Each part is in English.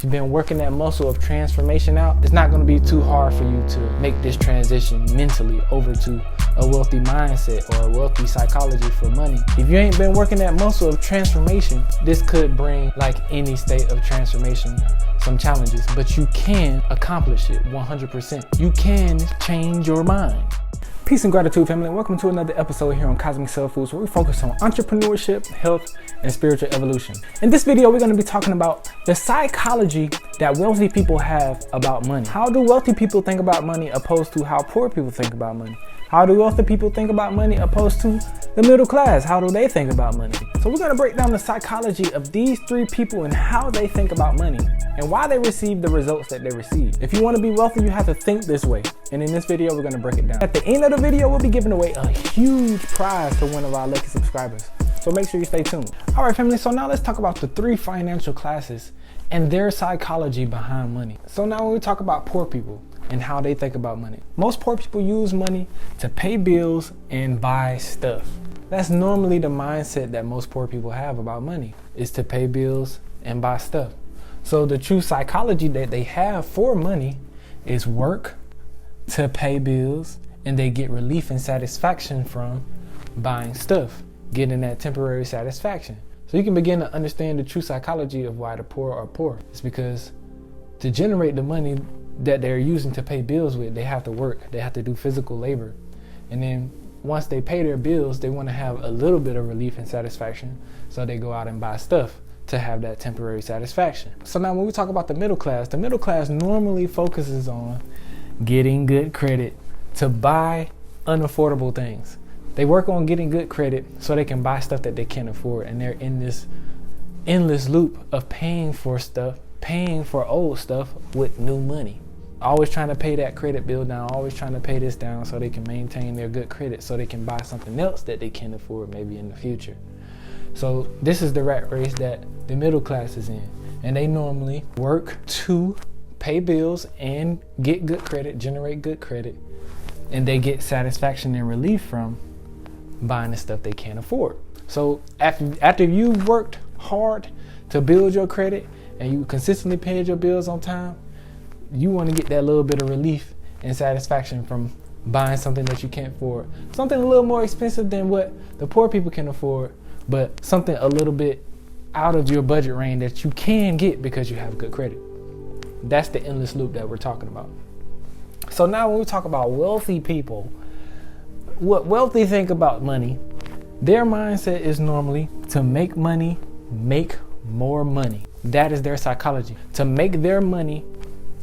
you've been working that muscle of transformation out, it's not going to be too hard for you to make this transition mentally over to a wealthy mindset or a wealthy psychology for money. If you ain't been working that muscle of transformation, this could bring, like any state of transformation, some challenges, but you can accomplish it 100%. You can change your mind. Peace and gratitude, family, and welcome to another episode here on Cosmic Cell Foods, where we focus on entrepreneurship, health, and spiritual evolution. In this video, we're going to be talking about the psychology that wealthy people have about money. How do wealthy people think about money opposed to how poor people think about money? How do wealthy people think about money opposed to the middle class? How do they think about money? So we're going to break down the psychology of these three people and how they think about money and why they receive the results that they receive. If you want to be wealthy, you have to think this way. And in this video, we're going to break it down. At the end of the video, we'll be giving away a huge prize to one of our lucky subscribers. So make sure you stay tuned. All right, family. So now let's talk about the three financial classes and their psychology behind money. So now when we talk about poor people and how they think about money, most poor people use money to pay bills and buy stuff. That's normally the mindset that most poor people have about money, is to pay bills and buy stuff. So the true psychology that they have for money is work to pay bills, and they get relief and satisfaction from buying stuff, getting that temporary satisfaction. So you can begin to understand the true psychology of why the poor are poor. It's because to generate the money that they're using to pay bills with, they have to work, they have to do physical labor. And then once they pay their bills, they want to have a little bit of relief and satisfaction. So they go out and buy stuff to have that temporary satisfaction. So now when we talk about the middle class normally focuses on getting good credit to buy unaffordable things. They work on getting good credit so they can buy stuff that they can't afford. And they're in this endless loop of paying for stuff, paying for old stuff with new money. Always trying to pay that credit bill down, always trying to pay this down so they can maintain their good credit so they can buy something else that they can afford maybe in the future. So this is the rat race that the middle class is in. And they normally work to pay bills and get good credit, generate good credit, and they get satisfaction and relief from buying the stuff they can't afford. So after you've worked hard to build your credit and you consistently paid your bills on time, you want to get that little bit of relief and satisfaction from buying something that you can't afford. Something a little more expensive than what the poor people can afford, but something a little bit out of your budget range that you can get because you have good credit. That's the endless loop that we're talking about. So now when we talk about wealthy people, what wealthy think about money, their mindset is normally to make money, make more money. That is their psychology. To make their money,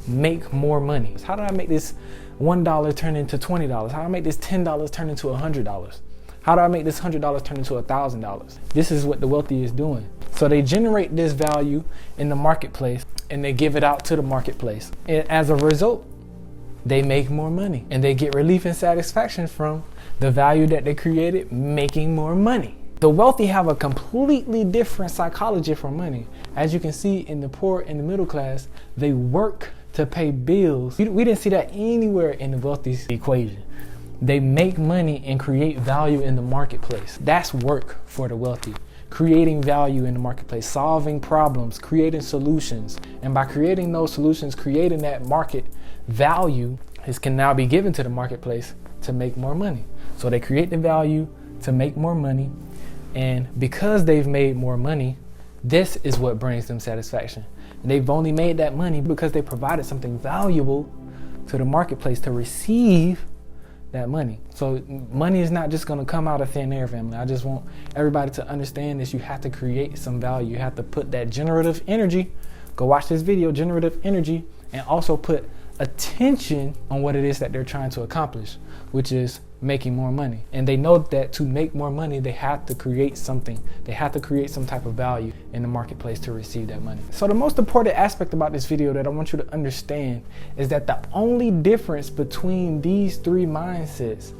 make more money. How do I make this $1 turn into $20? How do I make this $10 turn into $100? How do I make this $100 turn into $1,000? This is what the wealthy is doing. So they generate this value in the marketplace and they give it out to the marketplace. And as a result, they make more money and they get relief and satisfaction from the value that they created, making more money. The wealthy have a completely different psychology for money. As you can see in the poor and the middle class, they work to pay bills. We didn't see that anywhere in the wealthy's equation. They make money and create value in the marketplace. That's work for the wealthy. Creating value in the marketplace, solving problems, creating solutions. And by creating those solutions, creating that market value, this can now be given to the marketplace to make more money. So they create the value to make more money. And because they've made more money, this is what brings them satisfaction. And they've only made that money because they provided something valuable to the marketplace to receive that money. So money is not just going to come out of thin air, family. I just want everybody to understand this. You have to create some value. You have to put that generative energy. Go watch this video, generative energy, and also put attention on what it is that they're trying to accomplish, which is making more money. And they know that to make more money, they have to create something. They have to create some type of value in the marketplace to receive that money. So the most important aspect about this video that I want you to understand is that the only difference between these three mindsets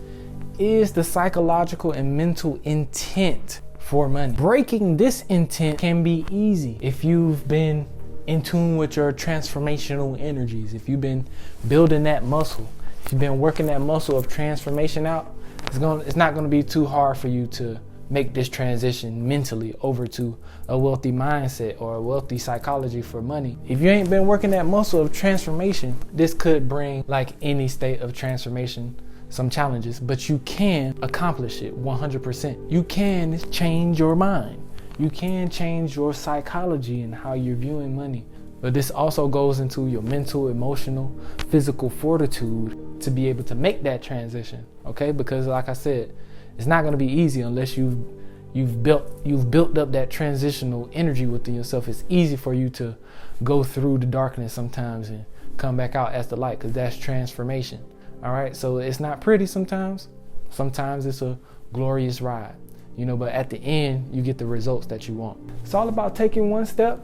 is the psychological and mental intent for money. Breaking this intent can be easy if you've been in tune with your transformational energies, if you've been building that muscle. If you've been working that muscle of transformation out, it's not going to be too hard for you to make this transition mentally over to a wealthy mindset or a wealthy psychology for money. If you ain't been working that muscle of transformation, this could bring, like any state of transformation, some challenges, but you can accomplish it 100%. You can change your mind. You can change your psychology and how you're viewing money. But this also goes into your mental, emotional, physical fortitude to be able to make that transition, okay? Because like I said, it's not gonna be easy unless you've built up that transitional energy within yourself. It's easy for you to go through the darkness sometimes and come back out as the light, because that's transformation. All right, so it's not pretty sometimes. Sometimes it's a glorious ride, you know, but at the end, you get the results that you want. It's all about taking one step,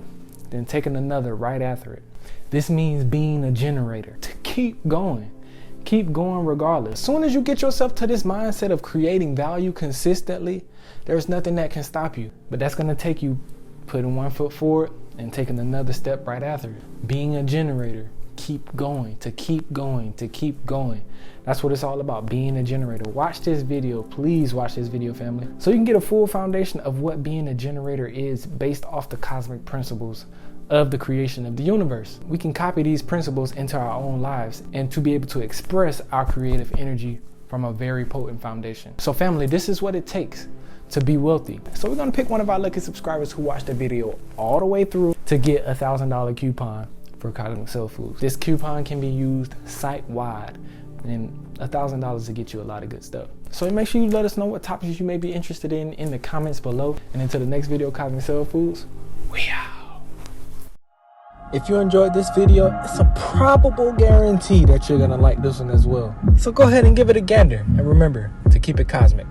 then taking another right after it. This means being a generator, to keep going regardless. As soon as you get yourself to this mindset of creating value consistently, there's nothing that can stop you. But that's gonna take you putting one foot forward and taking another step right after it. Being a generator, keep going. That's what it's all about, being a generator. Watch this video, please watch this video, family, so you can get a full foundation of what being a generator is based off the cosmic principles of the creation of the universe. We can copy these principles into our own lives and to be able to express our creative energy from a very potent foundation. So family, this is what it takes to be wealthy. So we're gonna pick one of our lucky subscribers who watched the video all the way through to get a $1,000 coupon for CosmicCellFoods. This coupon can be used site-wide, and $1,000 to get you a lot of good stuff. So make sure you let us know what topics you may be interested in the comments below. And until the next video, CosmicCellFoods, we out. If you enjoyed this video, it's a probable guarantee that you're gonna like this one as well. So go ahead and give it a gander, and remember to keep it cosmic.